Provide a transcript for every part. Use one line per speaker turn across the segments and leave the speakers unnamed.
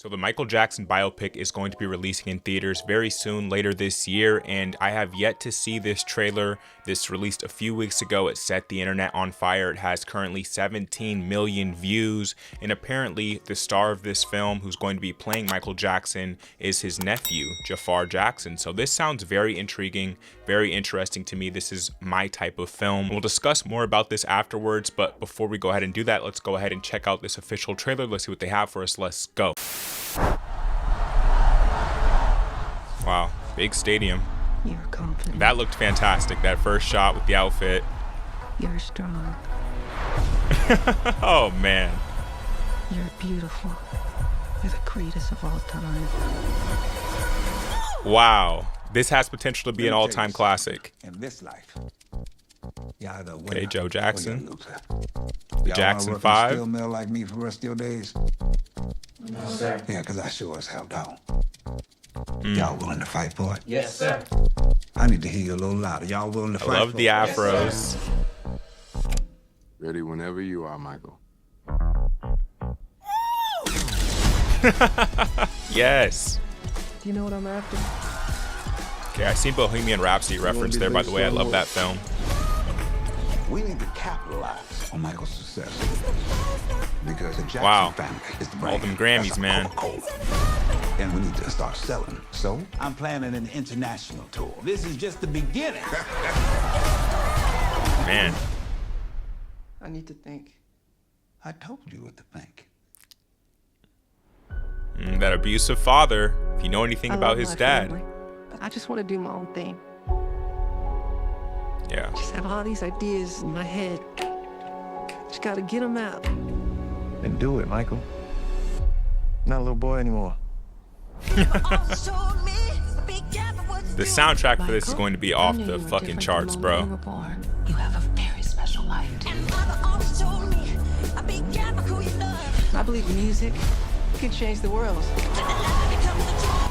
So the Michael Jackson biopic is going to be releasing in theaters very soon, later this year, and I have yet to see this trailer. This released a few weeks ago. It set the internet on fire. It has currently 17 million views, and apparently the star of this film, who's going to be playing Michael Jackson, is his nephew, Jafaar Jackson. So this sounds very intriguing, very interesting to me. This is my type of film. We'll discuss more about this afterwards, but before we go ahead and do that, let's go ahead and check out this official trailer. Let's see what they have for us. Let's go. Wow, big stadium.
You're confident.
That looked fantastic. That first shot with the outfit.
You're strong.
Oh man.
You're beautiful. You're the greatest of all time.
Wow. This has potential to be an all-time classic.
In this life.
Okay, Joe Jackson.
The
The Jackson 5.
Steel mill like me for the rest of your days?
No, sir.
Yeah, because I sure as hell don't. Y'all willing to fight for it?
Yes, sir.
I need to hear you a little louder. Y'all willing to
I
fight
love
for
the
it?
afros.
Ready whenever you are, Michael.
Yes.
Do you know what I'm after?
Okay, I seen Bohemian Rhapsody reference there, by the way. I love that film.
We need to capitalize on Michael's success. Because the Jackson
Wow.
family is the brand.
All them Grammys,
That's a
man.
Coca-Cola. And we need to start selling. So I'm planning an international tour. This is just the beginning.
Man.
I need to think.
I told you what to think.
That abusive father. If you know anything
I
about
love
his
my
dad.
family, but I just want to do my own thing.
Yeah.
Just have all these ideas in my head. Just gotta get them out.
Then do it, Michael. Not a little boy anymore.
The soundtrack for this is going to be off the fucking charts, bro.
You have a very special life. I believe music can change the world.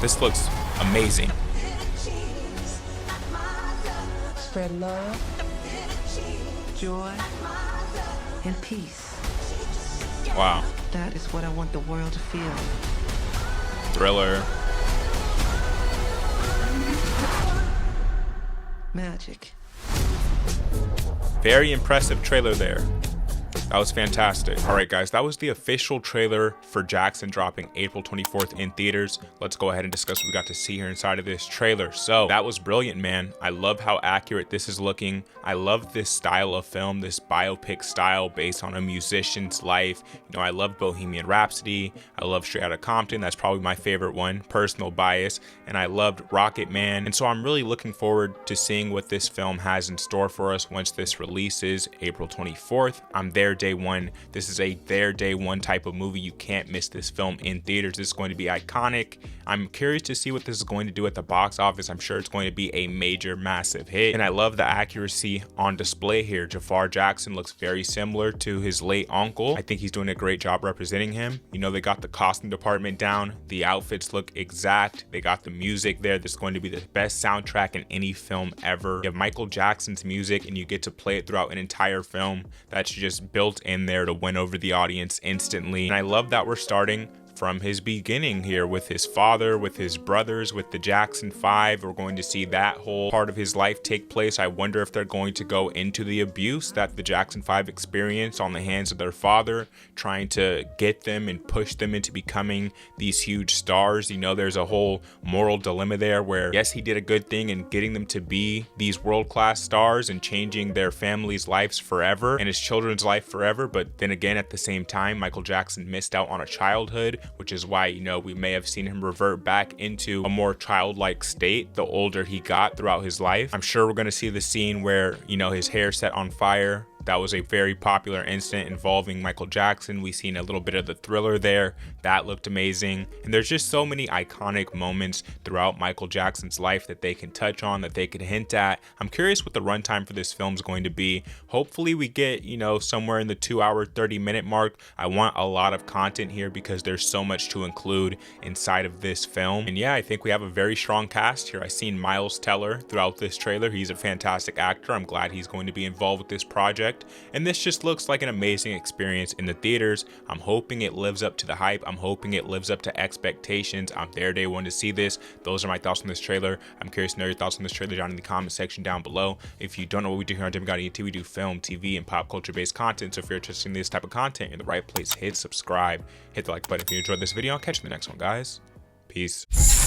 This looks amazing.
Spread love, joy, and peace.
Wow.
That is what I want the world to feel.
Thriller.
Magic.
Very impressive trailer there. That was fantastic. All right, guys, that was the official trailer for Jackson dropping April 24th in theaters. Let's go ahead and discuss what we got to see here inside of this trailer. So that was brilliant, man. I love how accurate this is looking. I love this style of film, this biopic style based on a musician's life. You know, I love Bohemian Rhapsody. I love Straight Outta Compton. That's probably my favorite one, personal bias. And I loved Rocket Man. And so I'm really looking forward to seeing what this film has in store for us once this releases April 24th. I'm there day one. This is a there day one type of movie. You can't miss this film in theaters. This is going to be iconic. I'm curious to see what this is going to do at the box office. I'm sure it's going to be a major, massive hit. And I love the accuracy on display here. Jafaar Jackson looks very similar to his late uncle. I think he's doing a great job representing him. You know, they got the costume department down. The outfits look exact. They got the music there. This is going to be the best soundtrack in any film ever. You have Michael Jackson's music and you get to play it throughout an entire film. That's just built in there to win over the audience instantly. And I love that we're starting from his beginning here with his father, with his brothers, with the Jackson 5. We're going to see that whole part of his life take place. I wonder if they're going to go into the abuse that the Jackson 5 experienced on the hands of their father, trying to get them and push them into becoming these huge stars. You know, there's a whole moral dilemma there where, yes, he did a good thing in getting them to be these world-class stars and changing their families' lives forever and his children's life forever. But then again, at the same time, Michael Jackson missed out on a childhood, which is why, you know, we may have seen him revert back into a more childlike state the older he got throughout his life. I'm sure we're going to see the scene where, you know, his hair set on fire. That was a very popular incident involving Michael Jackson. We've seen a little bit of the Thriller there. That looked amazing. And there's just so many iconic moments throughout Michael Jackson's life that they can touch on, that they could hint at. I'm curious what the runtime for this film is going to be. Hopefully we get, you know, somewhere in the 2-hour, 30-minute mark. I want a lot of content here because there's so much to include inside of this film. And yeah, I think we have a very strong cast here. I've seen Miles Teller throughout this trailer. He's a fantastic actor. I'm glad he's going to be involved with this project. expect. And this just looks like an amazing experience in the theaters. I'm hoping it lives up to the hype. I'm hoping it lives up to expectations. I'm there day one to see this. Those are my thoughts on this trailer. I'm curious to know your thoughts on this trailer down in the comment section down below. If you don't know what we do here on Demigod ET, we do film, TV, and pop culture based content. So if you're interested in this type of content, you're in the right place. Hit subscribe, hit the like button if you enjoyed this video. I'll catch you in the next one, guys. Peace.